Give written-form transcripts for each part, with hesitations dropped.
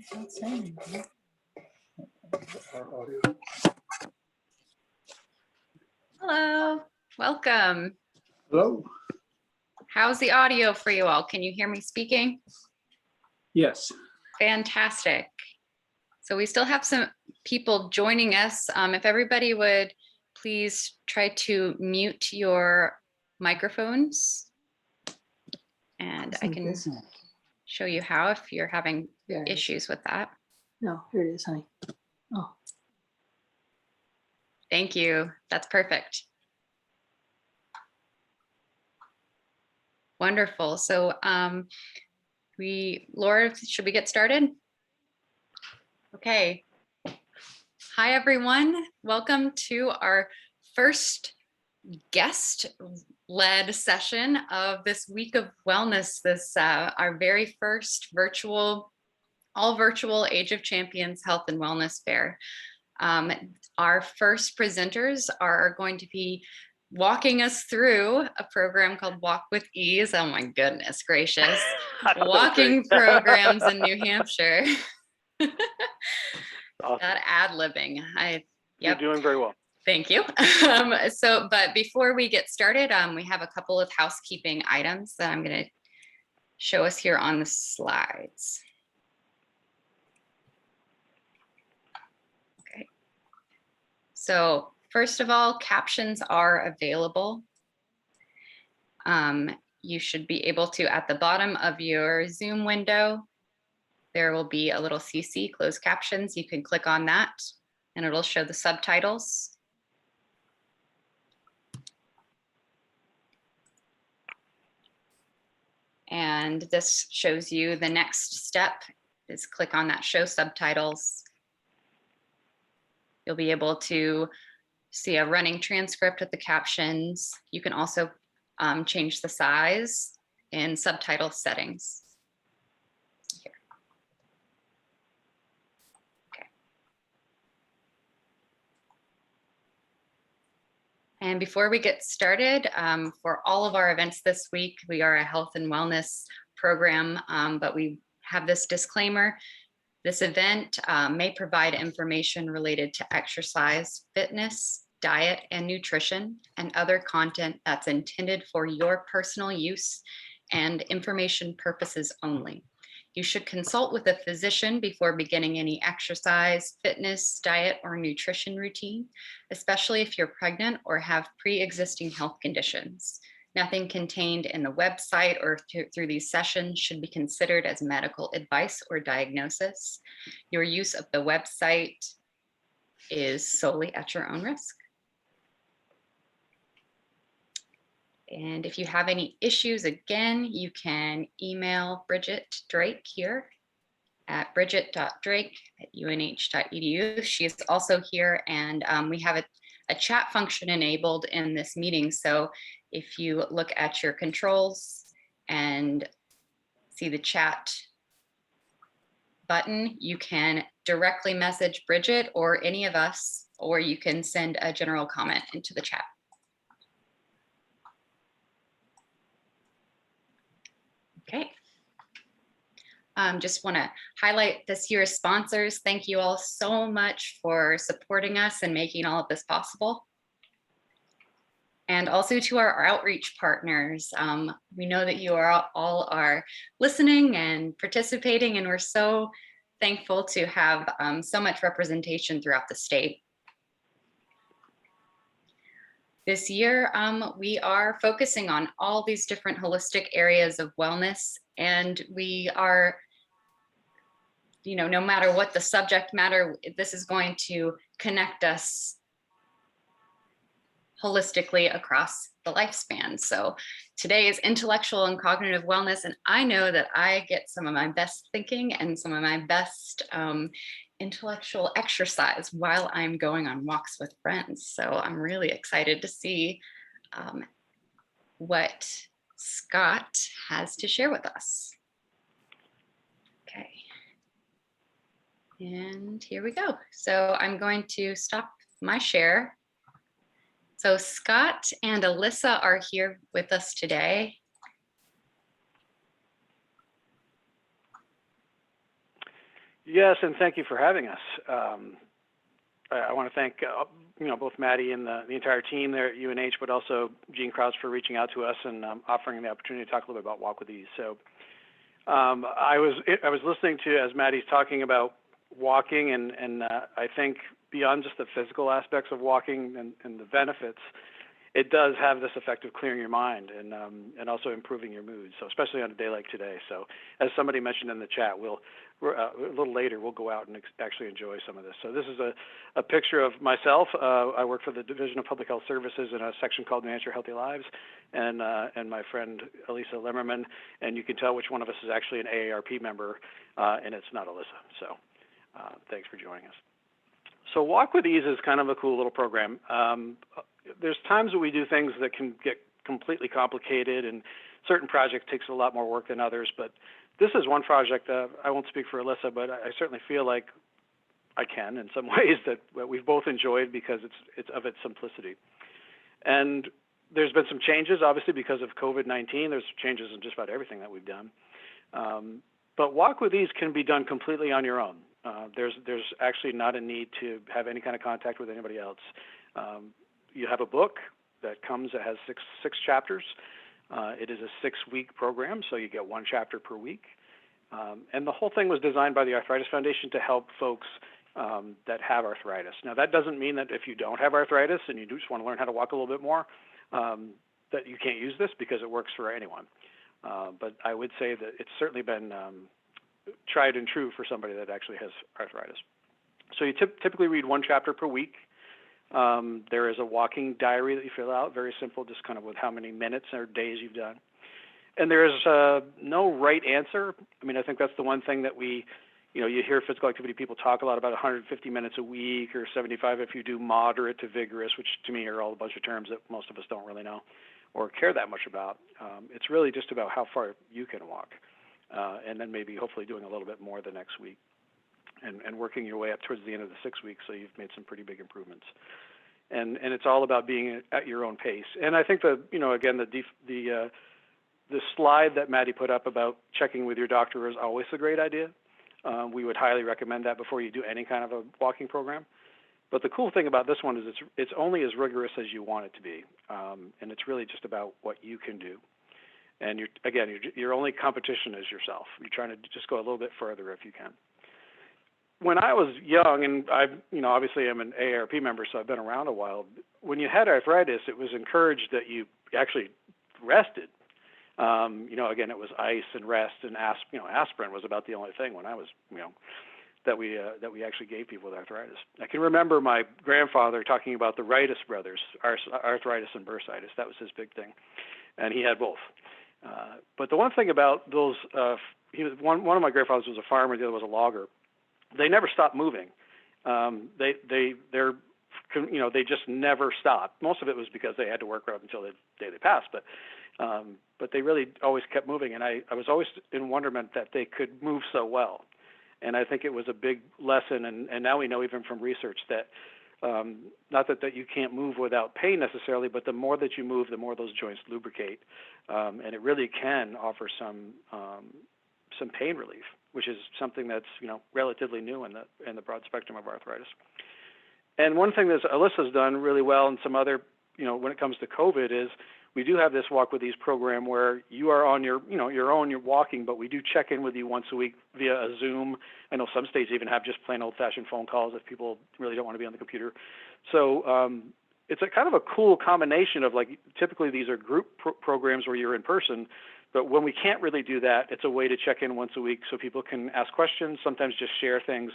It's not saying anything. Hello, welcome. Hello? How's the audio for you all? Can you hear me speaking? Yes. Fantastic. So we still have some people joining us. If everybody would please try to mute your microphones. And I can show you how if you're having issues with that. No, here it is, honey. Oh, Thank you. That's perfect. Wonderful. So Laura, should we get started? Okay. Hi, everyone. Welcome to our first guest-led session of this week of wellness, this our very first all virtual Age of Champions Health and Wellness Fair. Our first presenters are going to be walking us through a program called Walk with Ease. Oh my goodness gracious. Walking programs in New Hampshire. Awesome. That ad-libbing. You're doing very well. Thank you. But before we get started, we have a couple of housekeeping items that I'm going to show us here on the slides. Okay. So first of all, captions are available. You should be able to, at the bottom of your Zoom window, there will be a little CC, closed captions. You can click on that and it'll show the subtitles. And this shows you the next step is click on that show subtitles. You'll be able to see a running transcript with the captions. You can also change the size in subtitle settings. Here. Okay. And before we get started, for all of our events this week, we are a health and wellness program, but we have this disclaimer. This event may provide information related to exercise, fitness, diet, and nutrition, and other content that's intended for your personal use and information purposes only. You should consult with a physician before beginning any exercise, fitness, diet, or nutrition routine, especially if you're pregnant or have pre-existing health conditions. Nothing contained in the website or through these sessions should be considered as medical advice or diagnosis. Your use of the website is solely at your own risk. And if you have any issues, again, you can email Bridget Drake here at bridget.drake@unh.edu. She is also here, and we have a chat function enabled in this meeting. So if you look at your controls and see the chat button, you can directly message Bridget or any of us, or you can send a general comment into the chat. Okay. Just want to highlight this year's sponsors. Thank you all so much for supporting us and making all of this possible. And also to our outreach partners. We know that you all are listening and participating, and we're so thankful to have so much representation throughout the state. This year, we are focusing on all these different holistic areas of wellness, and we are, no matter what the subject matter, this is going to connect us holistically across the lifespan. So today is intellectual and cognitive wellness, and I know that I get some of my best thinking and some of my best intellectual exercise while I'm going on walks with friends. So I'm really excited to see what Scott has to share with us. Okay. And here we go. So I'm going to stop my share. So Scott and Alyssa are here with us today. Yes, and thank you for having us. I want to thank both Maddie and the entire team there at UNH, but also Gene Krause for reaching out to us and offering the opportunity to talk a little bit about Walk with Ease. So I was listening to, as Maddie's talking about walking, and I think beyond just the physical aspects of walking and the benefits, it does have this effect of clearing your mind and also improving your mood. So especially on a day like today. So as somebody mentioned in the chat, a little later we'll go out and actually enjoy some of this. So this is a picture of myself. I work for the Division of Public Health Services in a section called New Hampshire Healthy Lives, and my friend Elisa Limmerman. And you can tell which one of us is actually an AARP member, and it's not Alyssa. So thanks for joining us. So Walk with Ease is kind of a cool little program. There's times that we do things that can get completely complicated, and certain projects takes a lot more work than others. But this is one project, I won't speak for Alyssa, but I certainly feel like I can in some ways that we've both enjoyed because it's of its simplicity. And there's been some changes, obviously, because of COVID-19. There's changes in just about everything that we've done. But Walk with Ease can be done completely on your own. There's actually not a need to have any kind of contact with anybody else. You have a book that has six chapters. It is a 6-week program, so you get 1 chapter per week. And the whole thing was designed by the Arthritis Foundation to help folks that have arthritis. Now, that doesn't mean that if you don't have arthritis and you just want to learn how to walk a little bit more, that you can't use this, because it works for anyone. But I would say that it's certainly been tried and true for somebody that actually has arthritis. So you typically read 1 chapter per week. There is a walking diary that you fill out, very simple, just kind of with how many minutes or days you've done. And there is no right answer. I mean, I think that's the one thing that you hear physical activity people talk a lot about 150 minutes a week or 75 if you do moderate to vigorous, which to me are all a bunch of terms that most of us don't really know or care that much about. It's really just about how far you can walk, and then maybe hopefully doing a little bit more the next week. And working your way up towards the end of the 6 weeks, so you've made some pretty big improvements. And it's all about being at your own pace. And I think that, again, the slide that Maddie put up about checking with your doctor is always a great idea. We would highly recommend that before you do any kind of a walking program. But the cool thing about this one is it's only as rigorous as you want it to be, and it's really just about what you can do. And your only competition is yourself. You're trying to just go a little bit further if you can. When I was young, and obviously I'm an AARP member, so I've been around a while. When you had arthritis, it was encouraged that you actually rested. Again, it was ice and rest, and aspirin was about the only thing when I was, that we actually gave people with arthritis. I can remember my grandfather talking about the Wrightus brothers, arthritis and bursitis. That was his big thing, and he had both. But the one thing about those, one of my grandfathers was a farmer, the other was a logger. They never stopped moving. They just never stopped. Most of it was because they had to work up until the day they passed, but they really always kept moving. And I was always in wonderment that they could move so well. And I think it was a big lesson. And now we know even from research that not that you can't move without pain necessarily, but the more that you move, the more those joints lubricate, and it really can offer some pain relief, which is something that's relatively new in the broad spectrum of arthritis. And one thing that Alyssa's done really well, and some other when it comes to COVID, is we do have this Walk with Ease program where you are on your own, you're walking, but we do check in with you once a week via a Zoom. I know some states even have just plain old-fashioned phone calls if people really don't want to be on the computer. So it's a kind of a cool combination of, like, typically these are group programs where you're in person, but when we can't really do that, it's a way to check in once a week so people can ask questions, sometimes just share things.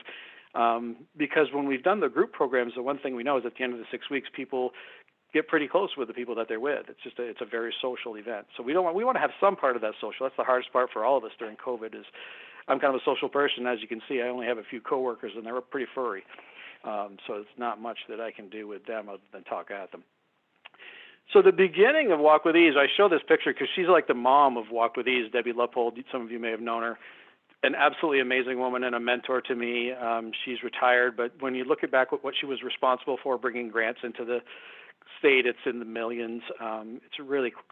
Because when we've done the group programs, the one thing we know is at the end of the 6 weeks, people get pretty close with the people that they're with. It's a very social event. So we want to have some part of that social. That's the hardest part for all of us during COVID. Is I'm kind of a social person. As you can see, I only have a few coworkers, and they're pretty furry. So it's not much that I can do with them other than talk at them. So the beginning of Walk with Ease, I show this picture because she's like the mom of Walk with Ease, Debbie Luppold. Some of you may have known her. An absolutely amazing woman and a mentor to me. She's retired, but when you look back at what she was responsible for, bringing grants into the state, it's in the millions.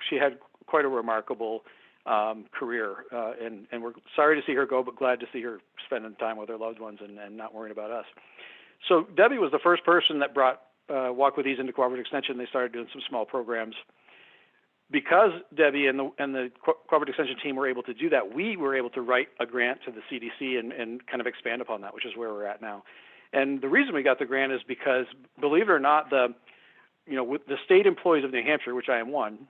She had quite a remarkable career. And we're sorry to see her go, but glad to see her spending time with her loved ones and not worrying about us. So Debbie was the first person that brought Walk with Ease into Cooperative Extension. They started doing some small programs. Because Debbie and the Cooperative Extension team were able to do that, we were able to write a grant to the CDC and kind of expand upon that, which is where we're at now. And the reason we got the grant is because, believe it or not, with the state employees of New Hampshire, which I am one,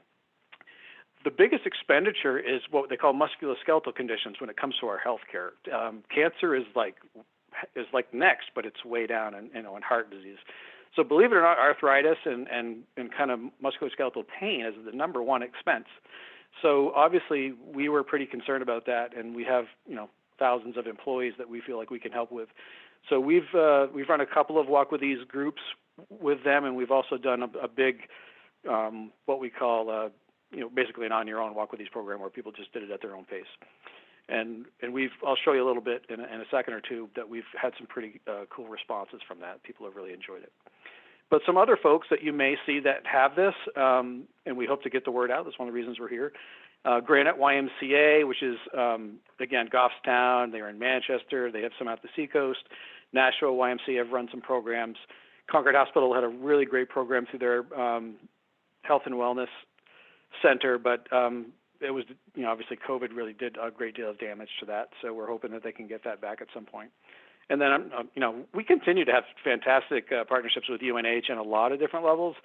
the biggest expenditure is what they call musculoskeletal conditions when it comes to our health care. Cancer is like next, but it's way down, and heart disease. So believe it or not, arthritis and kind of musculoskeletal pain is the number one expense. So obviously we were pretty concerned about that, and we have thousands of employees that we feel like we can help with. So we've run a couple of Walk with Ease groups with them, and we've also done a big what we call basically an on your own Walk with Ease program where people just did it at their own pace. And I'll show you a little bit in a second or two that we've had some pretty cool responses from that. People have really enjoyed it. But some other folks that you may see that have this, and we hope to get the word out. That's one of the reasons we're here. Granite YMCA, which is, again, Goffstown. They're in Manchester. They have some out the Seacoast. Nashville YMCA have run some programs. Concord Hospital had a really great program through their health and wellness center, but it was, obviously COVID really did a great deal of damage to that. So we're hoping that they can get that back at some point. And then, we continue to have fantastic partnerships with UNH on a lot of different levels,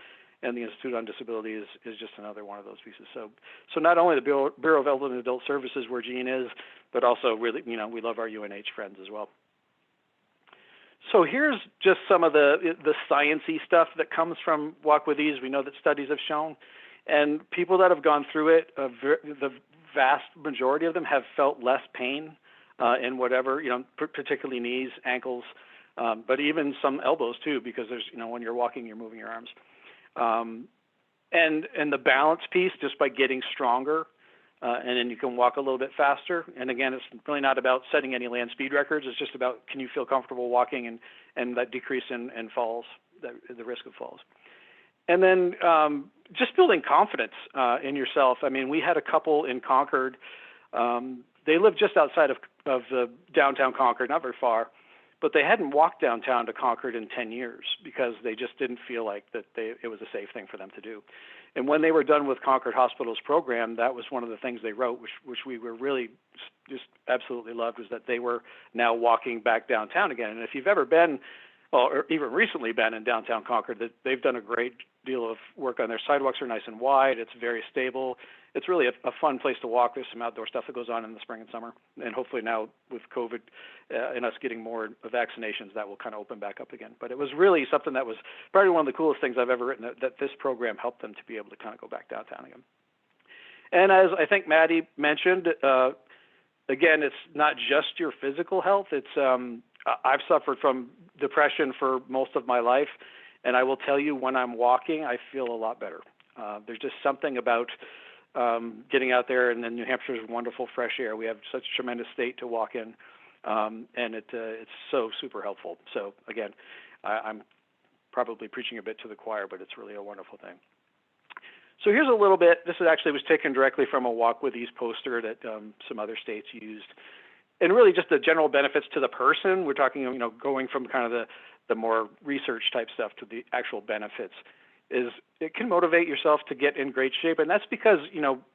and the Institute on Disability is just another one of those pieces. So not only the Bureau of Elderly and Adult Services where Jean is, but also really, we love our UNH friends as well. So here's just some of the science-y stuff that comes from Walk with Ease. We know that studies have shown, and people that have gone through it, the vast majority of them have felt less pain in whatever, particularly knees, ankles, but even some elbows too, because there's, when you're walking, you're moving your arms. And the balance piece, just by getting stronger, and then you can walk a little bit faster. And again, it's really not about setting any land speed records. It's just about, can you feel comfortable walking and that decrease in falls, the risk of falls. And then just building confidence in yourself. I mean, we had a couple in Concord. They lived just outside of the downtown Concord, not very far, but they hadn't walked downtown to Concord in 10 years because they just didn't feel like that it was a safe thing for them to do. And when they were done with Concord Hospital's program, that was one of the things they wrote, which we were really just absolutely loved, was that they were now walking back downtown again. And if you've ever been, or even recently been in downtown Concord, that they've done a great deal of work on their sidewalks are nice and wide. It's very stable. It's really a fun place to walk. There's some outdoor stuff that goes on in the spring and summer. And hopefully now with COVID and us getting more vaccinations, that will kind of open back up again. But it was really something that was probably one of the coolest things I've ever written, that this program helped them to be able to kind of go back downtown again. And as I think Maddie mentioned, again, it's not just your physical health. It's I've suffered from depression for most of my life. And I will tell you, when I'm walking, I feel a lot better. There's just something about getting out there, and then New Hampshire's wonderful fresh air. We have such a tremendous state to walk in, and it's so super helpful. So again, I'm probably preaching a bit to the choir, but it's really a wonderful thing. So here's a little bit. This was taken directly from a Walk with Ease poster that some other states used, and really just the general benefits to the person. We're talking, going from kind of the more research type stuff to the actual benefits. Is it can motivate yourself to get in great shape. And that's because,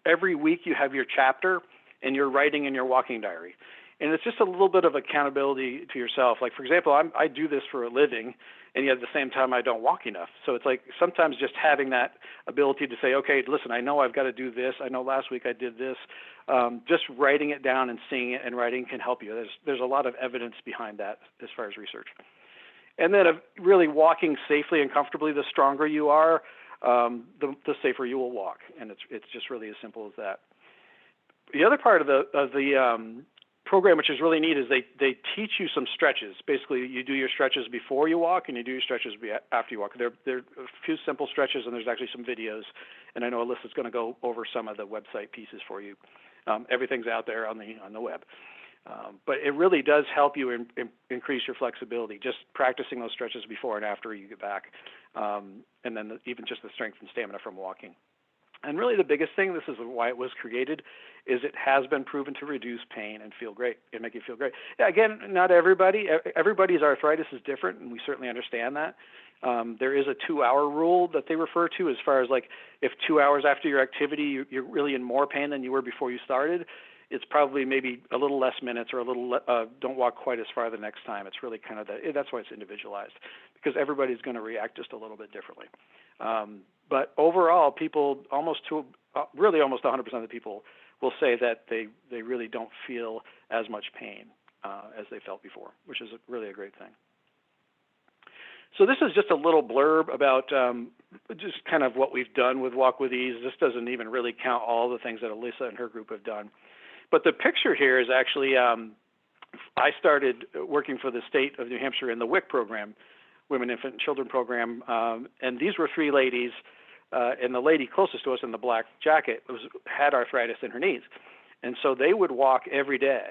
every week you have your chapter and you're writing in your walking diary. And it's just a little bit of accountability to yourself. Like, for example, I do this for a living, and yet at the same time I don't walk enough. So it's like sometimes just having that ability to say, okay, listen, I know I've got to do this. I know last week I did this. Just writing it down and seeing it and writing can help you. There's a lot of evidence behind that as far as research. And then really walking safely and comfortably, the stronger you are, the safer you will walk. And it's just really as simple as that. The other part of the program, which is really neat, is they teach you some stretches. Basically, you do your stretches before you walk, and you do your stretches after you walk. There are a few simple stretches, and there's actually some videos. And I know Alyssa's going to go over some of the website pieces for you. Everyth's out there on the web. But it really does help you increase your flexibility, just practicing those stretches before and after you get back, and then even just the strength and stamina from walking. And really the biggest thing, this is why it was created, is it has been proven to reduce pain and feel great and make you feel great. Yeah, again, not everybody's arthritis is different, and we certainly understand that. There is a 2-hour rule that they refer to as far as like if 2 hours after your activity you're really in more pain than you were before you started, it's probably maybe a little less minutes or a little don't walk quite as far the next time. It's really kind of that's why it's individualized, because everybody's going to react just a little bit differently. But overall, people really almost 100% of the people will say that they really don't feel as much pain as they felt before, which is really a great thing. So this is just a little blurb about just kind of what we've done with Walk With Ease. This doesn't even really count all the things that Alyssa and her group have done. But the picture here is actually, I started working for the state of New Hampshire in the WIC program, Women, Infant, and Children program, and these were 3 ladies, and the lady closest to us in the black jacket had arthritis in her knees. And so they would walk every day.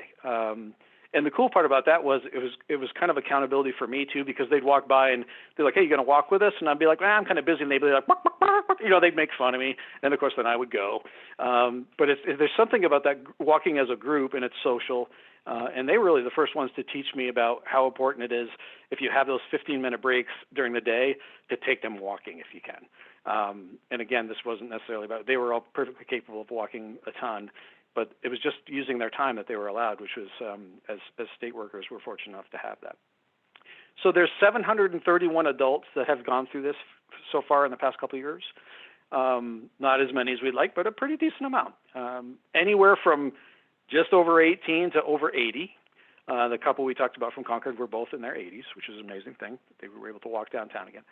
And the cool part about that was it was kind of accountability for me too, because they'd walk by and they're like, "Hey, you gonna walk with us?" And I'd be like, "I'm kind of busy." And they'd be like, "Bark, bark, bark, bark." They'd make fun of me, and of course then I would go. But there's something about that walking as a group, and it's social. And they were really the first ones to teach me about how important it is, if you have those 15-minute breaks during the day, to take them walking if you can. And again, this wasn't necessarily about, they were all perfectly capable of walking a ton, but it was just using their time that they were allowed, which was, as state workers, we're fortunate enough to have that. So there's 731 adults that have gone through this so far in the past couple of years. Not as many as we'd like, but a pretty decent amount. Anywhere from just over 18 to over 80. The couple we talked about from Concord were both in their 80s, which is an amazing thing. They were able to walk downtown again.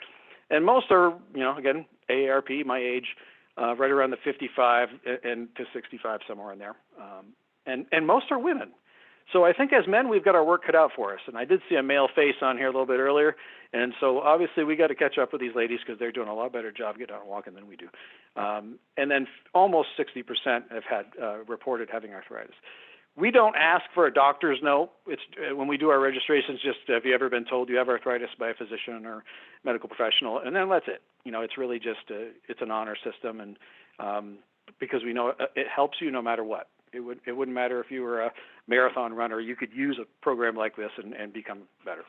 And most are, again, AARP, my age, right around the 55 and to 65, somewhere in there. And most are women. So I think as men, we've got our work cut out for us. And I did see a male face on here a little bit earlier. And so obviously we got to catch up with these ladies, because they're doing a lot better job getting out and walking than we do. And then almost 60% have had reported having arthritis. We don't ask for a doctor's note. It's when we do our registrations, just have you ever been told you have arthritis by a physician or medical professional, and then that's it. It's really just it's an honor system, and because we know it helps you no matter what. It wouldn't matter if you were a marathon runner. You could use a program like this and become better.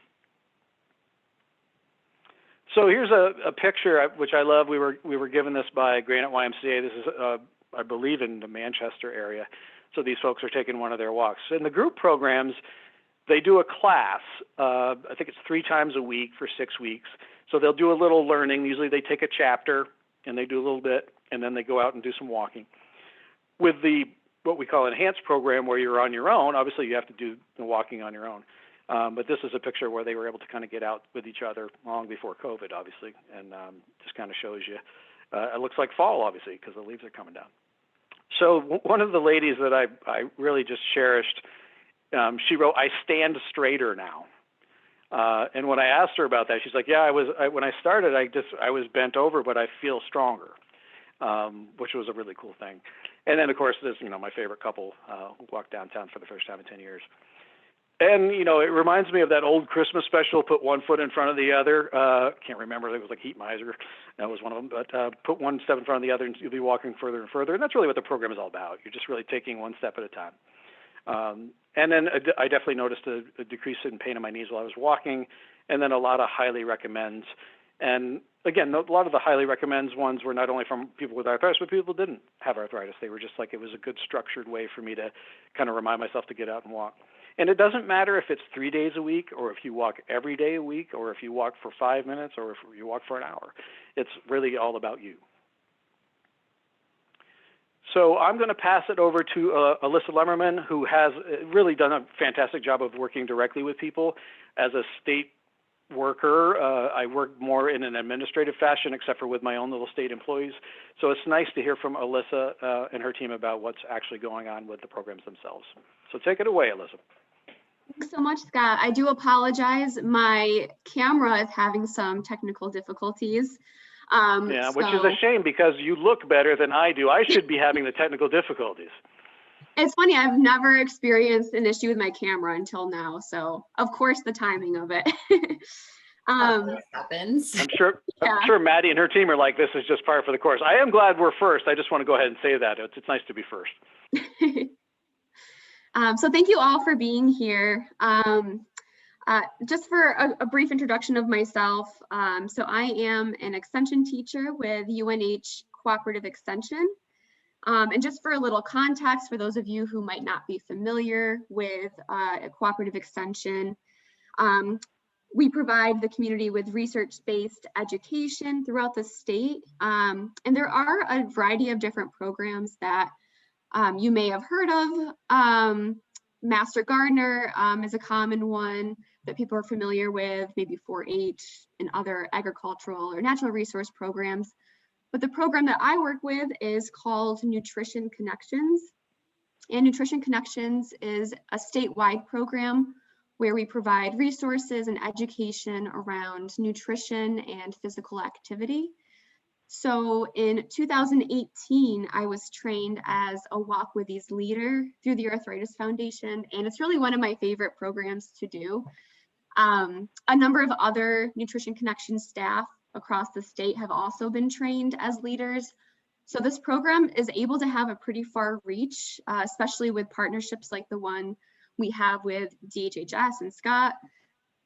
So here's a picture which I love. We were given this by Granite YMCA. This is I believe in the Manchester area. So these folks are taking one of their walks. In the group programs, they do a class. I think it's 3 times a week for 6 weeks. So they'll do a little learning. Usually they take a chapter and they do a little bit, and then they go out and do some walking. With the what we call enhanced program, where you're on your own, obviously you have to do the walking on your own. But this is a picture where they were able to kind of get out with each other long before COVID, obviously, and just kind of shows you. It looks like fall, obviously, because the leaves are coming down. So one of the ladies that I really just cherished, she wrote, "I stand straighter now." And when I asked her about that, she's like, "Yeah, when I started, I was bent over, but I feel stronger," which was a really cool thing. And then, of course, there's my favorite couple who walked downtown for the first time in 10 years. And, it reminds me of that old Christmas special, put one foot in front of the other. Can't remember. It was like Heat Miser. That was one of them. But put one step in front of the other, and you'll be walking further and further. And that's really what the program is all about. You're just really taking one step at a time. And then I definitely noticed a decrease in pain in my knees while I was walking, and then a lot of highly recommends. And, again, a lot of the highly recommends ones were not only from people with arthritis, but people who didn't have arthritis. They were just like, it was a good structured way for me to kind of remind myself to get out and walk. And it doesn't matter if it's 3 days a week, or if you walk every day a week, or if you walk for 5 minutes, or if you walk for an hour. It's really all about you. So I'm going to pass it over to Alyssa Lemmerman, who has really done a fantastic job of working directly with people. As a state worker, I work more in an administrative fashion, except for with my own little state employees. So it's nice to hear from Alyssa and her team about what's actually going on with the programs themselves. So take it away, Alyssa. Thanks so much, Scott. I do apologize. My camera is having some technical difficulties. Which is a shame, because you look better than I do. I should be having the technical difficulties. It's funny, I've never experienced an issue with my camera until now. So of course the timing of it. Always happens. I'm sure Yeah. I'm sure Maddie and her team are like, this is just par for the course. I am glad we're first. I just want to go ahead and say that. It's nice to be first. So thank you all for being here. Just for a brief introduction of myself. So I am an extension teacher with UNH Cooperative Extension. And just for a little context, for those of you who might not be familiar with a cooperative extension, we provide the community with research-based education throughout the state. And there are a variety of different programs that you may have heard of. Master Gardener is a common one that people are familiar with, maybe 4-H and other agricultural or natural resource programs. But the program that I work with is called Nutrition Connections. And Nutrition Connections is a statewide program where we provide resources and education around nutrition and physical activity. So in 2018, I was trained as a Walk With Ease leader through the Arthritis Foundation, and it's really one of my favorite programs to do. A number of other Nutrition Connections staff across the state have also been trained as leaders. So this program is able to have a pretty far reach, especially with partnerships like the one we have with DHHS and Scot.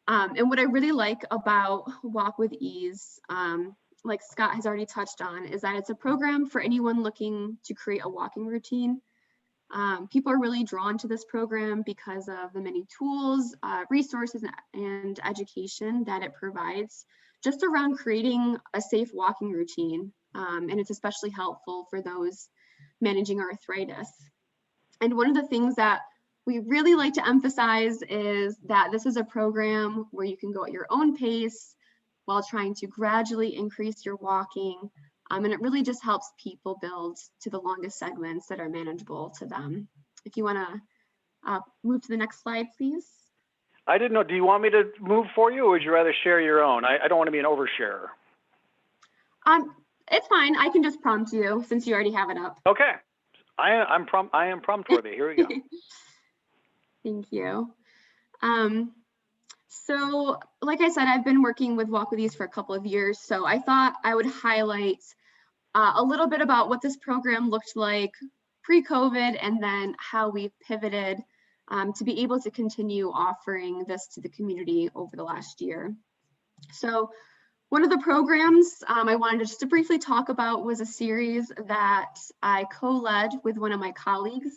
And what I really like about Walk With Ease, like Scott has already touched on, is that it's a program for anyone looking to create a walking routine. People are really drawn to this program because of the many tools, resources, and education that it provides just around creating a safe walking routine. And it's especially helpful for those managing arthritis. And one of the things that we really like to emphasize is that this is a program where you can go at your own pace while trying to gradually increase your walking. And it really just helps people build to the longest segments that are manageable to them. If you want to move to the next slide, please. I didn't know, do you want me to move for you, or would you rather share your own? I don't want to be an oversharer. It's fine. I can just prompt you since you already have it up. Okay. I am prompt worthy. Here we go. Thank you. So like I said, I've been working with Walk With Ease for a couple of years, so I thought I would highlight a little bit about what this program looked like pre-COVID and then how we've pivoted to be able to continue offering this to the community over the last year. So one of the programs I wanted just to briefly talk about was a series that I co-led with one of my colleagues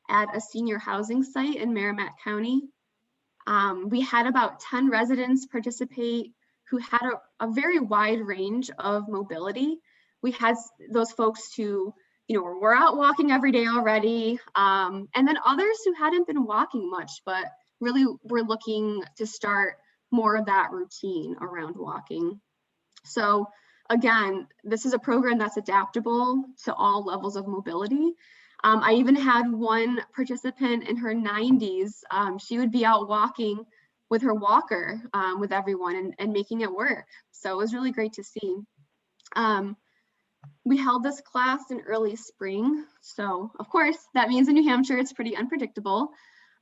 at a senior housing site in Merrimack County. We had about 10 residents participate who had a very wide range of mobility. We had those folks who, were out walking every day already, and then others who hadn't been walking much, but really were looking to start more of that routine around walking. So again, this is a program that's adaptable to all levels of mobility. I even had one participant in her 90s. She would be out walking with her walker with everyone and making it work. So it was really great to see. We held this class in early spring. So of course, that means in New Hampshire, it's pretty unpredictable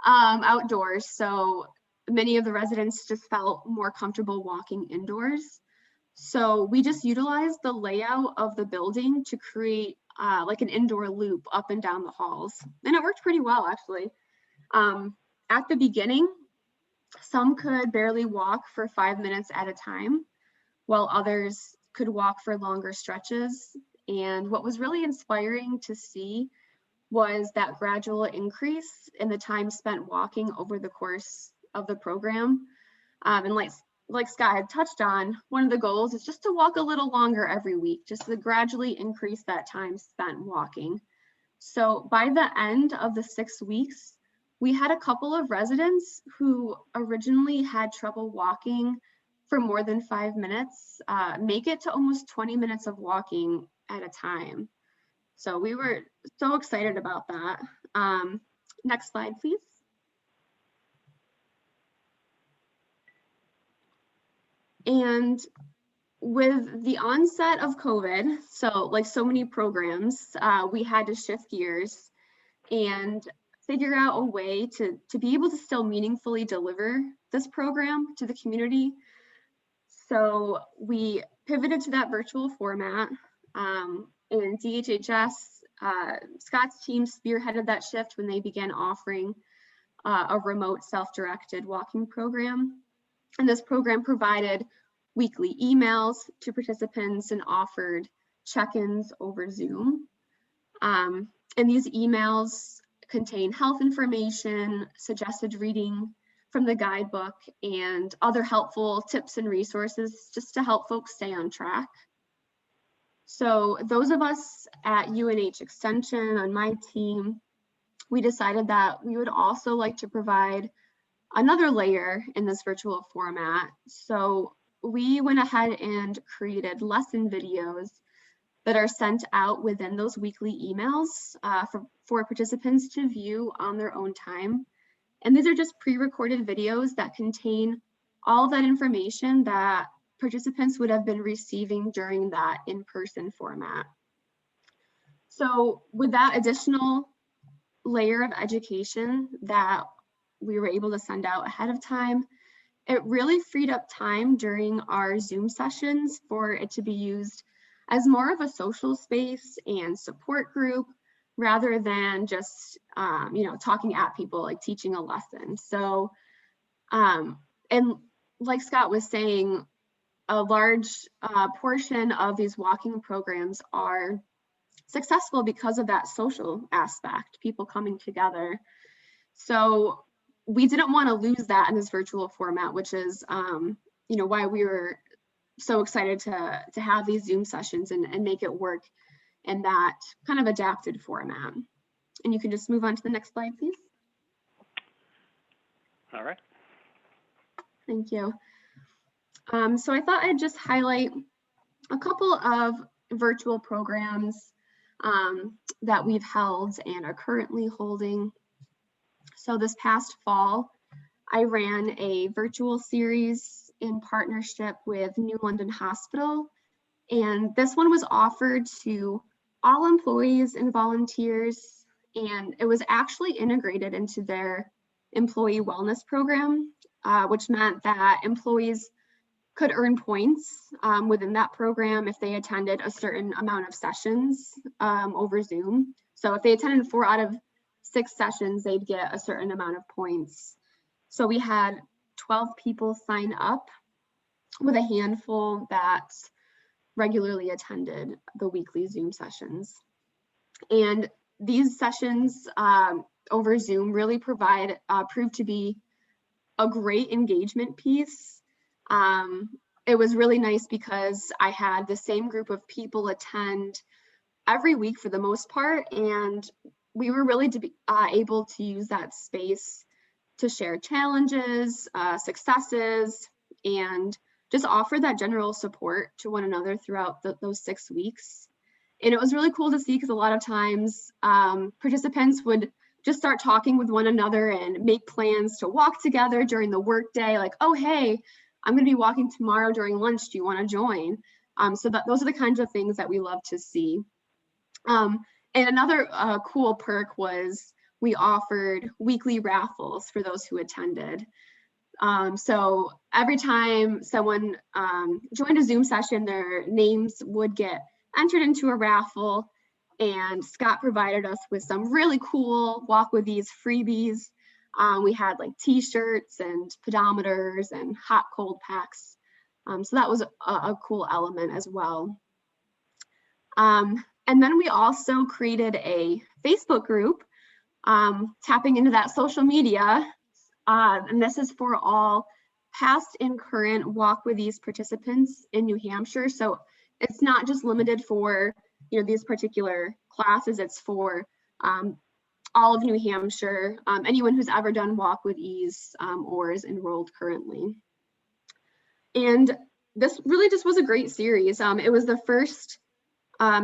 outdoors. So many of the residents just felt more comfortable walking indoors. So we just utilized the layout of the building to create like an indoor loop up and down the halls. And it worked pretty well, actually. At the beginning, some could barely walk for 5 minutes at a time, while others could walk for longer stretches. And what was really inspiring to see was that gradual increase in the time spent walking over the course of the program. And like Scott had touched on, one of the goals is just to walk a little longer every week, just to gradually increase that time spent walking. So by the end of the 6 weeks, we had a couple of residents who originally had trouble walking for more than 5 minutes, make it to almost 20 minutes of walking at a time. So we were so excited about that. Next slide, please. And with the onset of COVID, so like so many programs, we had to shift gears and figure out a way to be able to still meaningfully deliver this program to the community. So we pivoted to that virtual format. In DHHS, Scott's team spearheaded that shift when they began offering a remote self-directed walking program. And this program provided weekly emails to participants and offered check-ins over Zoom. And these emails contain health information, suggested reading from the guidebook, and other helpful tips and resources just to help folks stay on track. So those of us at UNH Extension on my team, we decided that we would also like to provide another layer in this virtual format. So we went ahead and created lesson videos that are sent out within those weekly emails for participants to view on their own time. And these are just pre-recorded videos that contain all that information that participants would have been receiving during that in-person format. So with that additional layer of education that we were able to send out ahead of time, it really freed up time during our Zoom sessions for it to be used as more of a social space and support group rather than just talking at people, like teaching a lesson. So and like Scott was saying, a large portion of these walking programs are successful because of that social aspect, people coming together. So we didn't want to lose that in this virtual format, which is why we were so excited to have these Zoom sessions and make it work in that kind of adapted format. And you can just move on to the next slide, please. All right. Thank you. So I thought I'd just highlight a couple of virtual programs that we've held and are currently holding. So this past fall, I ran a virtual series in partnership with New London Hospital. And this one was offered to all employees and volunteers, and it was actually integrated into their employee wellness program, which meant that employees could earn points within that program if they attended a certain amount of sessions over Zoom. So if they attended 4 out of 6 sessions, they'd get a certain amount of points. So we had 12 people sign up with a handful that regularly attended the weekly Zoom sessions. And these sessions over Zoom really proved to be a great engagement piece. It was really nice because I had the same group of people attend every week for the most part, and we were really able to use that space to share challenges, successes, and just offer that general support to one another throughout those 6 weeks. And it was really cool to see because a lot of times participants would just start talking with one another and make plans to walk together during the workday, like, oh, hey, I'm going to be walking tomorrow during lunch. Do you want to join? So those are the kinds of things that we love to see. And another cool perk was we offered weekly raffles for those who attended. So every time someone joined a Zoom session, their names would get entered into a raffle, and Scott provided us with some really cool Walk With Ease freebies. We had like t-shirts and pedometers and hot cold packs. So that was a cool element as well. And then we also created a Facebook group, tapping into that social media. And this is for all past and current Walk With Ease participants in New Hampshire. So it's not just limited for these particular classes, it's for all of New Hampshire, anyone who's ever done Walk With Ease or is enrolled currently. And this really just was a great series. It was the first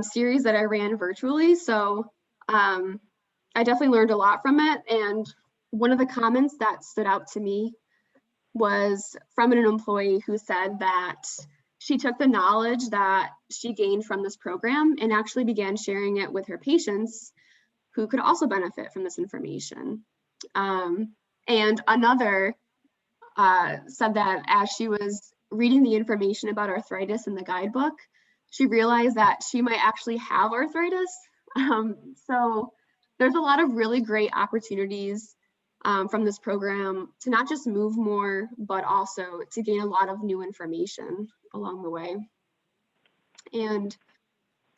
series that I ran virtually, so I definitely learned a lot from it. And one of the comments that stood out to me was from an employee who said that she took the knowledge that she gained from this program and actually began sharing it with her patients who could also benefit from this information. And another said that as she was reading the information about arthritis in the guidebook, she realized that she might actually have arthritis. So there's a lot of really great opportunities from this program to not just move more, but also to gain a lot of new information along the way. And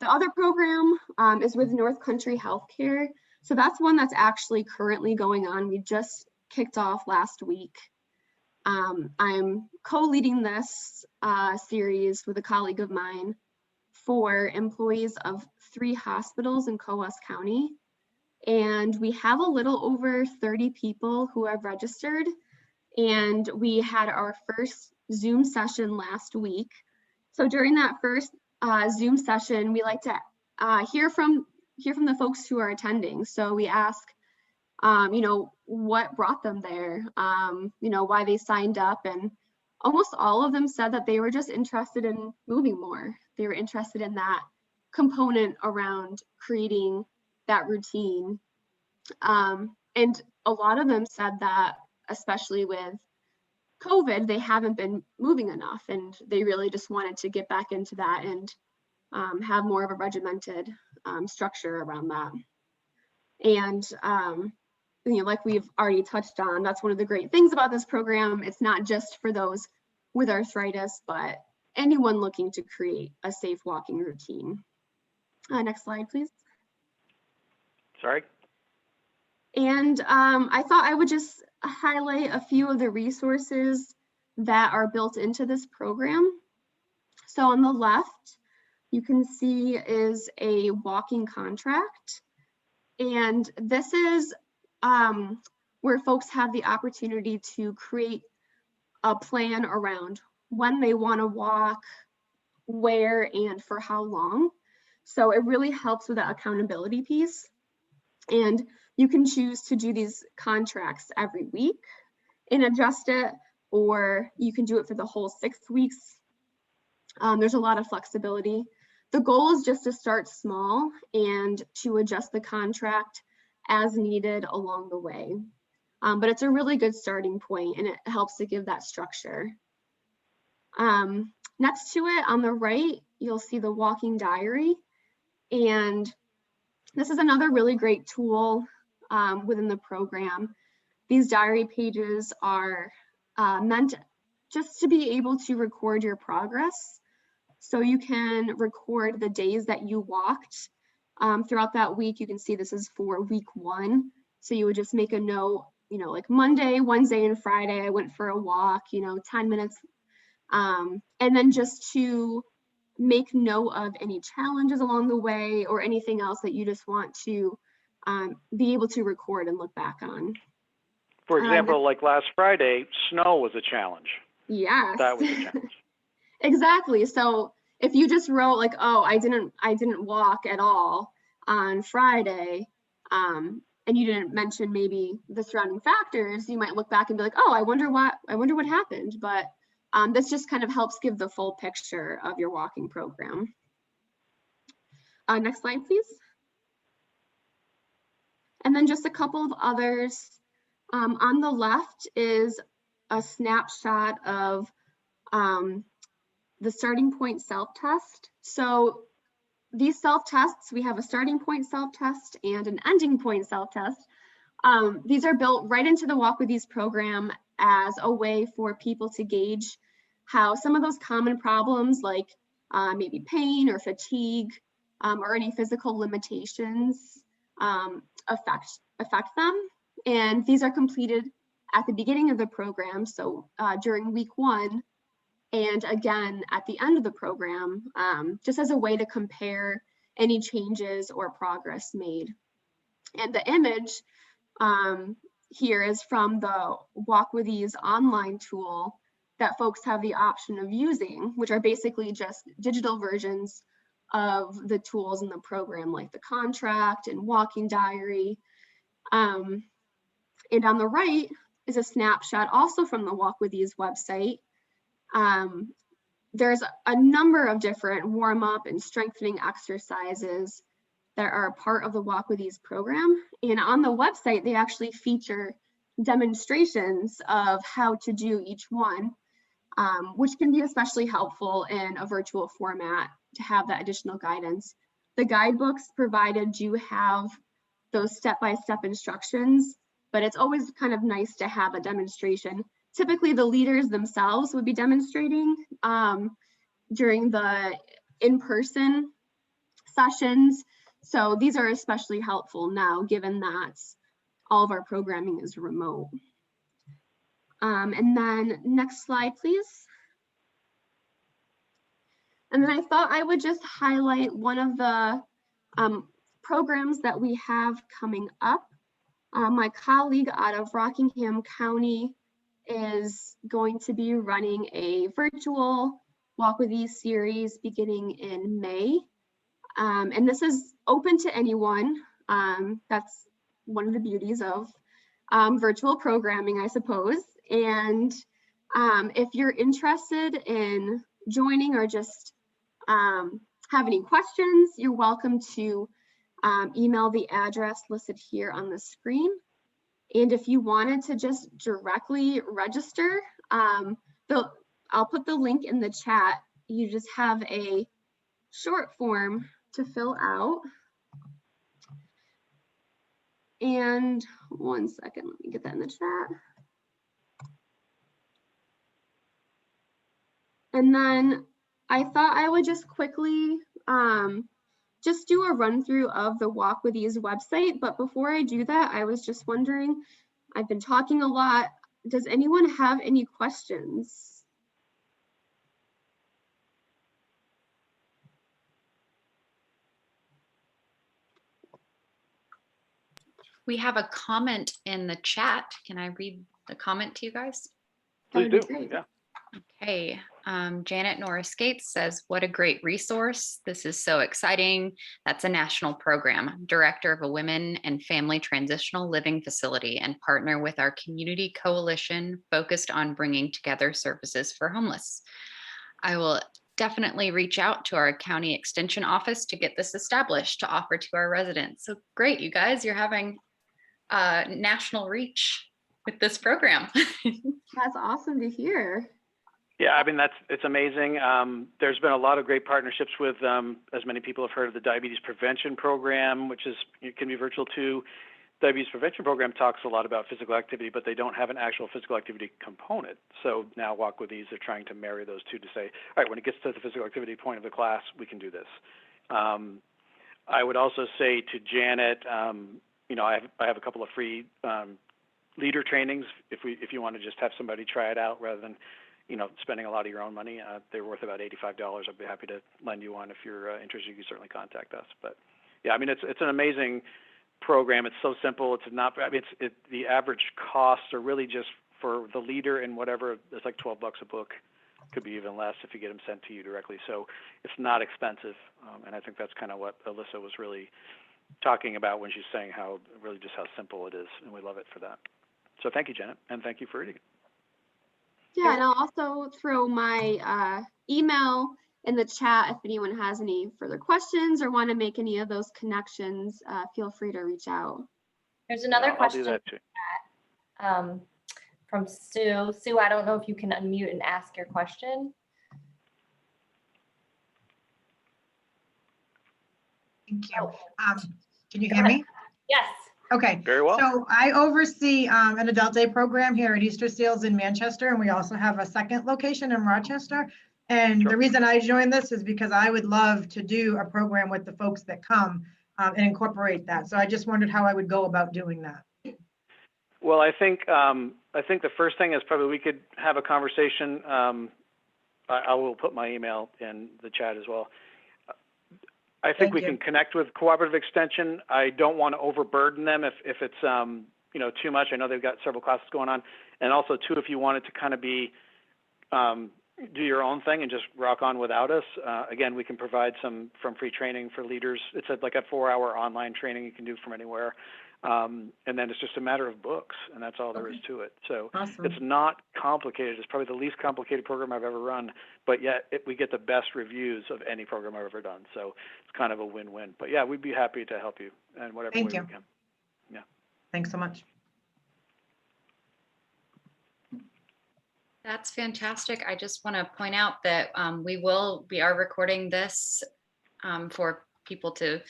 the other program is with North Country Healthcare. So that's one that's actually currently going on. We just kicked off last week. I'm co-leading this series with a colleague of mine for employees of 3 hospitals in Coos County. And we have a little over 30 people who have registered. And we had our first Zoom session last week. So during that first Zoom session, we like to hear from the folks who are attending. So we ask, you know, what brought them there, you know, why they signed up, and almost all of them said that they were just interested in moving more. They were interested in that component around creating that routine. And a lot of them said that, especially with COVID, they haven't been moving enough, and they really just wanted to get back into that and have more of a regimented structure around that. And you know, like we've already touched on, that's one of the great things about this program. It's not just for those with arthritis, but anyone looking to create a safe walking routine. Next slide, please. Sorry. And I thought I would just highlight a few of the resources that are built into this program. So on the left, you can see is a walking contract. And this is where folks have the opportunity to create a plan around when they want to walk, where, and for how long. So it really helps with that accountability piece. And you can choose to do these contracts every week and adjust it, or you can do it for the whole 6 weeks. There's a lot of flexibility. The goal is just to start small and to adjust the contract as needed along the way. But it's a really good starting point, and it helps to give that structure. Next to it on the right, you'll see the walking diary. And this is another really great tool within the program. These diary pages are meant just to be able to record your progress. So you can record the days that you walked throughout that week. You can see this is for week 1. So you would just make a note, you know, like Monday, Wednesday, and Friday, I went for a walk, you know, 10 minutes. And then just to make note of any challenges along the way or anything else that you just want to be able to record and look back on. For example, like last Friday, snow was a challenge. Yes. That was a challenge. Exactly. So if you just wrote like, oh, I didn't walk at all on Friday, and you didn't mention maybe the surrounding factors, you might look back and be like, oh, I wonder what happened. But this just kind of helps give the full picture of your walking program. Next slide, please. And then just a couple of others. On the left is a snapshot of the starting point self-test. So these self-tests, we have a starting point self-test and an ending point self-test. These are built right into the Walk With Ease program as a way for people to gauge how some of those common problems like maybe pain or fatigue or any physical limitations affect them. And these are completed at the beginning of the program, so during week 1, and again at the end of the program, just as a way to compare any changes or progress made. And the image here is from the Walk With Ease online tool that folks have the option of using, which are basically just digital versions of the tools in the program, like the contract and walking diary. And on the right is a snapshot also from the Walk With Ease website. There's a number of different warm-up and strengthening exercises that are a part of the Walk With Ease program. And on the website, they actually feature demonstrations of how to do each one. which can be especially helpful in a virtual format to have that additional guidance. The guidebooks provided do have those step-by-step instructions, but it's always kind of nice to have a demonstration. Typically, the leaders themselves would be demonstrating during the in-person sessions. So these are especially helpful now, given that all of our programming is remote. And then next slide, please. And then I thought I would just highlight one of the programs that we have coming up. My colleague out of Rockingham County is going to be running a virtual Walk With Ease series beginning in May. And this is open to anyone. That's one of the beauties of virtual programming, I suppose. And if you're interested in joining or just have any questions, you're welcome to email the address listed here on the screen. And if you wanted to just directly register, I'll put the link in the chat. You just have a short form to fill out. And one second, let me get that in the chat. And then I thought I would just quickly just do a run through of the Walk With Ease website. But before I do that, I was just wondering, I've been talking a lot. Does anyone have any questions? We have a comment in the chat. Can I read the comment to you guys? Please That'd do. be great. Yeah. Okay, Janet Norris Gates says, what a great resource. This is so exciting. That's a national program, director of a women and family transitional living facility, and partner with our community coalition focused on bringing together services for homeless. I will definitely reach out to our county extension office to get this established to offer to our residents. So great, you guys, you're having national reach with this program. That's awesome to hear. Yeah, I mean, it's amazing. There's been a lot of great partnerships with, as many people have heard of, the Diabetes Prevention Program, which can be virtual too. Diabetes Prevention Program talks a lot about physical activity, but they don't have an actual physical activity component. So now Walk With Ease, they're trying to marry those two to say, all right, when it gets to the physical activity point of the class, we can do this. I would also say to Janet, you know, I have a couple of free leader trainings if you want to just have somebody try it out rather than, you know, spending a lot of your own money. They're worth about $85. I'd be happy to lend you one if you're interested. You can certainly contact us. But yeah, I mean, it's an amazing program. It's so simple. It's not. I mean, the average costs are really just for the leader and whatever. It's like $12 a book. Could be even less if you get them sent to you directly. So it's not expensive, and I think that's kind of what Alyssa was really talking about when she's saying how simple it is, and we love it for that. So thank you, Janet, and thank you for reading it. Yeah, and I'll also throw my email in the chat if anyone has any further questions or want to make any of those connections. Feel free to reach out. There's another question I'll do that too. From Sue. Sue, I don't know if you can unmute and ask your question. Thank you. Can you hear me? Yes. Okay. Very well. So I oversee an adult day program here at Easter Seals in Manchester, and we also have a second location in Rochester. And Sure. The reason I joined this is because I would love to do a program with the folks that come and incorporate that. So I just wondered how I would go about doing that. Well, I think the first thing is probably we could have a conversation. I will put my email in the chat as well. I think we can connect with Cooperative Extension. I don't want to overburden them if it's you know, too much. I know they've got several classes going on, and also too, if you wanted to kind of be do your own thing and just rock on without us. Again, we can provide some free training for leaders. It's like a 4-hour online training you can do from anywhere. And then it's just a matter of books, and that's all there is to it. So Awesome. It's not complicated. It's probably the least complicated program I've ever run, but yet we get the best reviews of any program I've ever done. So it's kind of a win-win. But yeah, we'd be happy to help you in whatever way we can. Yeah. Thanks so much. That's fantastic. I just want to point out that we are recording this for people to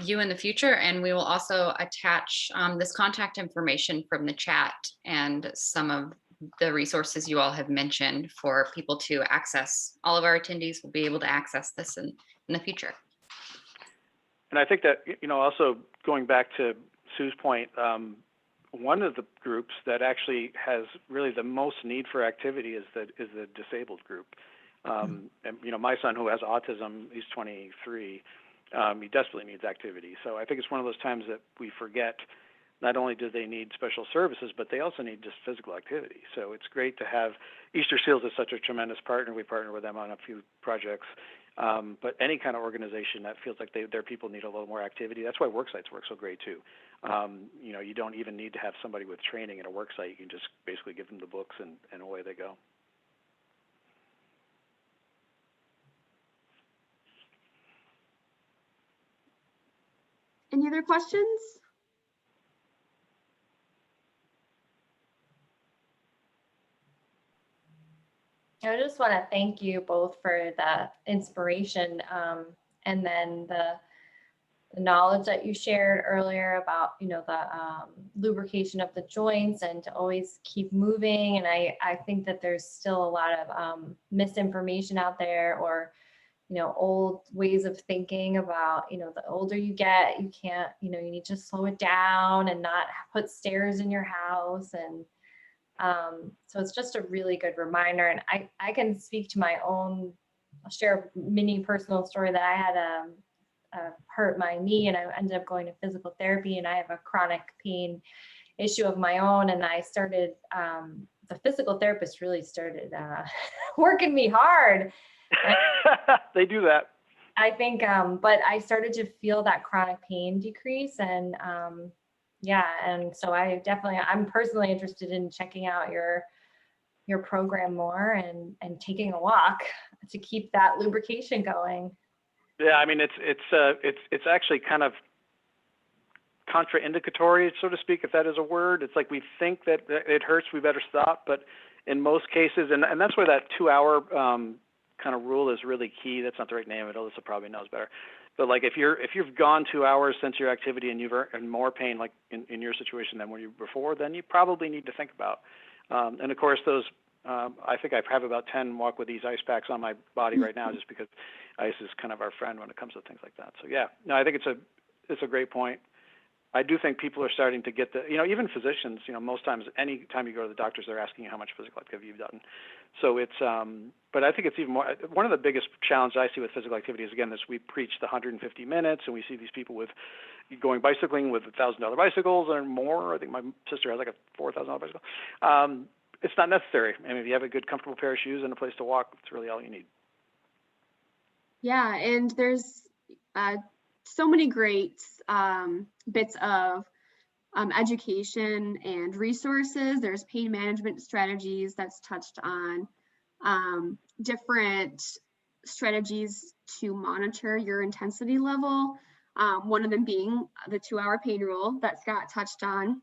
view in the future, and we will also attach this contact information from the chat and some of the resources you all have mentioned for people to access. All of our attendees will be able to access this in the future. And I think that, also going back to Sue's point, one of the groups that actually has really the most need for activity is the disabled group. And my son, who has autism, he's 23. He desperately needs activity. So I think it's one of those times that we forget. Not only do they need special services, but they also need just physical activity. So it's great to have Easter Seals is such a tremendous partner. We partner with them on a few projects. But any kind of organization that feels like their people need a little more activity, that's why worksites work so great too. You don't even need to have somebody with training in a worksite. You can just basically give them the books and away they go. Any other questions? I just want to thank you both for the inspiration and then the knowledge that you shared earlier about, the lubrication of the joints and to always keep moving. And I think that there's still a lot of misinformation out there, or, old ways of thinking about, the older you get, you can't, you need to slow it down and not put stairs in your house. And so it's just a really good reminder. And I can speak to my own, I'll share a mini personal story that I had hurt my knee and I ended up going to physical therapy, and I have a chronic pain issue of my own. And I started, the physical therapist really started working me hard. They do that. I think, but I started to feel that chronic pain decrease, and yeah, and so I'm personally interested in checking out your program more and taking a walk to keep that lubrication going. Yeah, I mean it's actually kind of contraindicatory, so to speak, if that is a word. It's like we think that it hurts, we better stop, but in most cases, and that's where that 2-hour kind of rule is really key. That's not the right name. Alyssa probably knows better. But like if you've gone 2 hours since your activity and you've earned more pain, like in your situation than when you were before, then you probably need to think about. And of course, those I think I have about 10 Walk With Ease ice packs on my body right now, just because ice is kind of our friend when it comes to things like that. So yeah, no, I think it's a great point. I do think people are starting to get even physicians, most times, any time you go to the doctors, they're asking you how much physical activity you've done. So it's, but I think it's even more, one of the biggest challenges I see with physical activity is, again, we preach the 150 minutes, and we see these people going bicycling with $1,000 bicycles and more. I think my sister has like a $4,000 bicycle. It's not necessary. I mean, if you have a good, comfortable pair of shoes and a place to walk, it's really all you need. Yeah, and there's so many great bits of education and resources. There's pain management strategies that's touched on, different strategies to monitor your intensity level. One of them being the 2-hour pain rule that Scott touched on.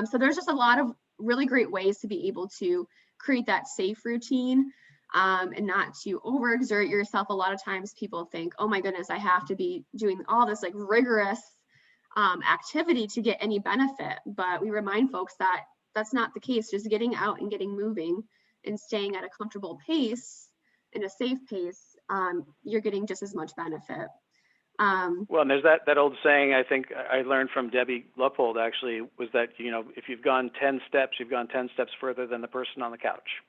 So there's just a lot of really great ways to be able to create that safe routine. And not to overexert yourself. A lot of times people think, oh my goodness, I have to be doing all this like rigorous activity to get any benefit. But we remind folks that that's not the case. Just getting out and getting moving and staying at a comfortable pace, in a safe pace, you're getting just as much benefit. Well, and there's that old saying, I think I learned from Debbie Luppold actually, was that, if you've gone 10 steps, you've gone 10 steps further than the person on the couch.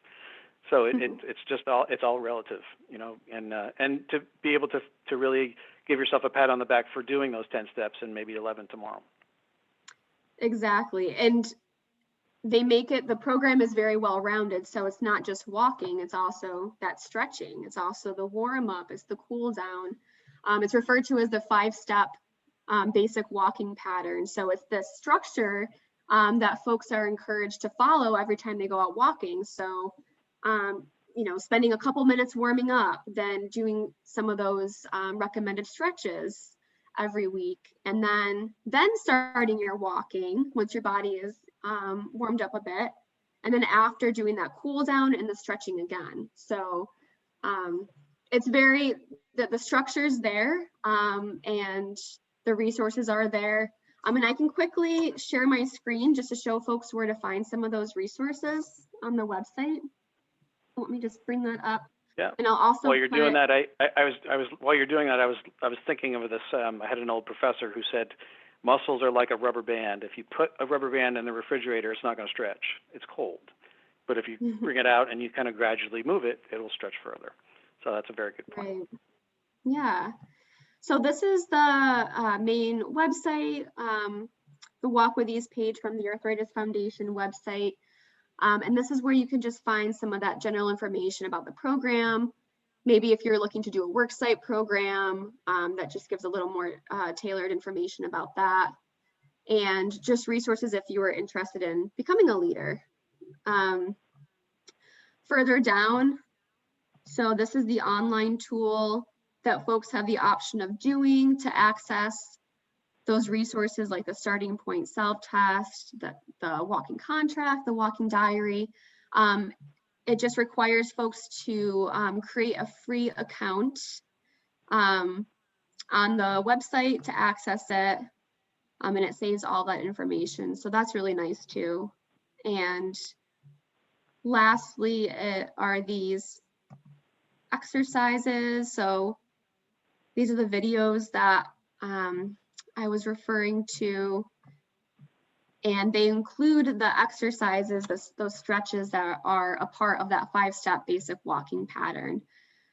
So it's all relative, and to be able to really give yourself a pat on the back for doing those 10 steps and maybe 11 tomorrow. Exactly. And the program is very well rounded. So it's not just walking, it's also that stretching. It's also the warm up, it's the cool down. It's referred to as the 5-step basic walking pattern. So it's the structure that folks are encouraged to follow every time they go out walking. So spending a couple minutes warming up, then doing some of those recommended stretches every week, and then starting your walking once your body is warmed up a bit, and then after doing that cool down and the stretching again. So it's very, the structure's there, and the resources are there. And I can quickly share my screen just to show folks where to find some of those resources on the website. Let me just bring that up. Yeah. And I'll also While you're doing that, while you're doing that, I was thinking of this. I had an old professor who said, muscles are like a rubber band. If you put a rubber band in the refrigerator, it's not going to stretch. It's cold. But if you bring it out and you kind of gradually move it, it'll stretch further. So that's a very good point. Right. Yeah. So this is the main website, the Walk With Ease page from the Arthritis Foundation website. And this is where you can just find some of that general information about the program. Maybe if you're looking to do a worksite program, that just gives a little more tailored information about that. And just resources if you are interested in becoming a leader. Further down, so this is the online tool that folks have the option of doing to access those resources like the starting point self-test, the walking contract, the walking diary. It just requires folks to create a free account on the website to access it. And it saves all that information. So that's really nice too. And lastly, are these exercises. So these are the videos that I was referring to, and they include the exercises, those stretches that are a part of that 5-step basic walking pattern.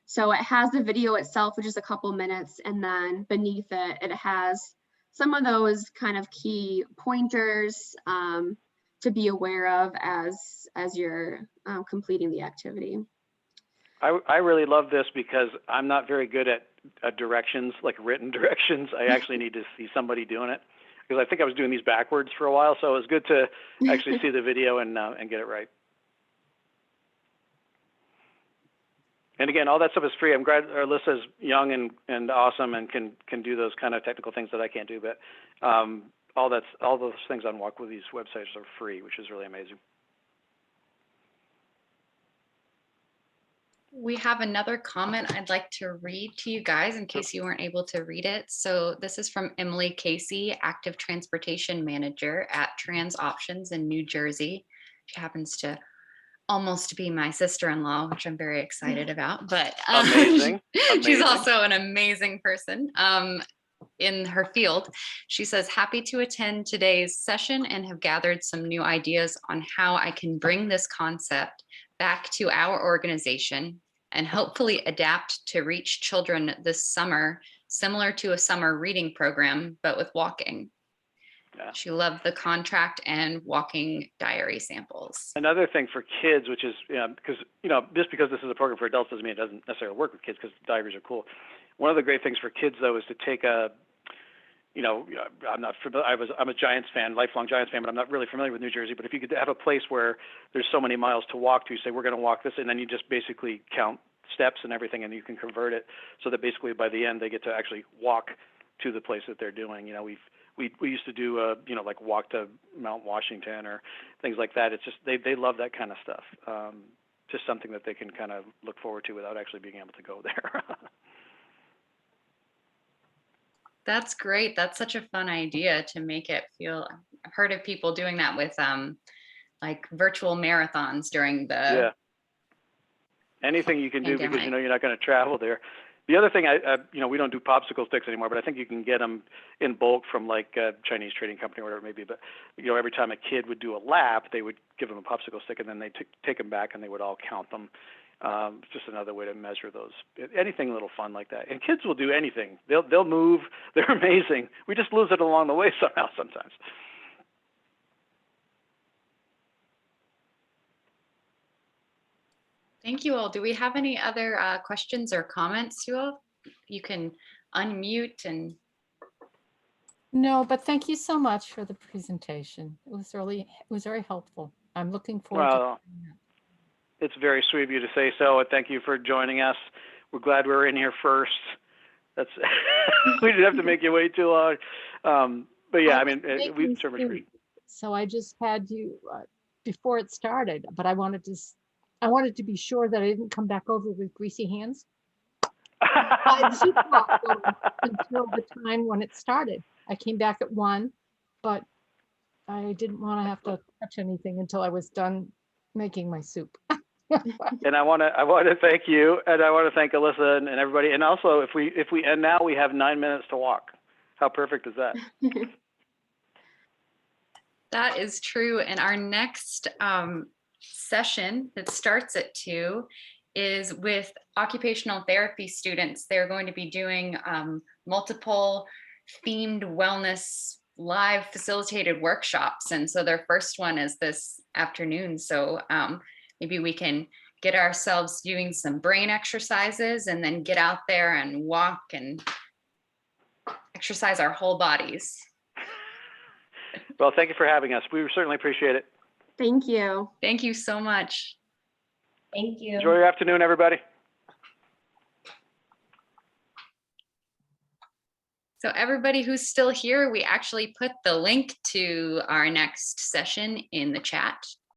So it has the video itself, which is a couple minutes, and then beneath it, it has some of those kind of key pointers to be aware of as you're completing the activity. I really love this because I'm not very good at directions, like written directions. I actually need to see somebody doing it because I think I was doing these backwards for a while. So it was good to actually see the video and get it right. And again, all that stuff is free. I'm glad Alyssa's young and awesome and can do those kind of technical things that I can't do. But all those things on Walk With These websites are free, which is really amazing. We have another comment I'd like to read to you guys in case you weren't able to read it. So this is from Emily Casey, Active Transportation Manager at Trans Options in New Jersey. She happens to almost be my sister-in-law, which I'm very excited about. But Amazing. She's also an amazing person in her field. She says, happy to attend today's session and have gathered some new ideas on how I can bring this concept back to our organization and hopefully adapt to reach children this summer, similar to a summer reading program, but with walking. Yeah. She loved the contract and walking diary samples. Another thing for kids, which is, because, just because this is a program for adults doesn't mean it doesn't necessarily work with kids because diaries are cool. One of the great things for kids, though, is to take I'm not familiar. I'm a Giants fan, lifelong Giants fan, but I'm not really familiar with New Jersey. But if you could have a place where there's so many miles to walk to, say we're going to walk this, and then you just basically count steps and everything, and you can convert it so that basically by the end they get to actually walk to the place that they're doing. We used to do like walk to Mount Washington or things like that. It's just they love that kind of stuff. Just something that they can kind of look forward to without actually being able to go there. That's great. That's such a fun idea to make it feel. I've heard of people doing that with like virtual marathons during the. Yeah. Anything you can do pandemic. because you're not going to travel there. The other thing, we don't do popsicle sticks anymore, but I think you can get them in bulk from like a Chinese trading company or whatever it may be. But every time a kid would do a lap, they would give them a popsicle stick, and then they take them back, and they would all count them. It's just another way to measure those. Anything a little fun like that. And kids will do anything. They'll move. They're amazing. We just lose it along the way somehow sometimes. Thank you all. Do we have any other questions or comments, you all? You can unmute and. No, but thank you so much for the presentation. It was very helpful. I'm looking forward to it. It's very sweet of you to say so, and thank you for joining us. We're glad we were in here first. That's we didn't have to make you wait too long. But yeah, we certainly. So I just had you before it started, but I wanted to be sure that I didn't come back over with greasy hands. I had soup pot going until the time when it started. I came back at 1, but I didn't want to have to touch anything until I was done making my soup. And I want to thank you, and I want to thank Alyssa and everybody. And also, if we end now, we have 9 minutes to walk. How perfect is that? That is true. And our next session that starts at 2 is with occupational therapy students. They're going to be doing multiple themed wellness live facilitated workshops. And so their first one is this afternoon. So maybe we can get ourselves doing some brain exercises and then get out there and walk and exercise our whole bodies. Well, thank you for having us. We certainly appreciate it. Thank you. Thank you so much. Thank you. Enjoy your afternoon, everybody. So everybody who's still here, we actually put the link to our next session in the chat.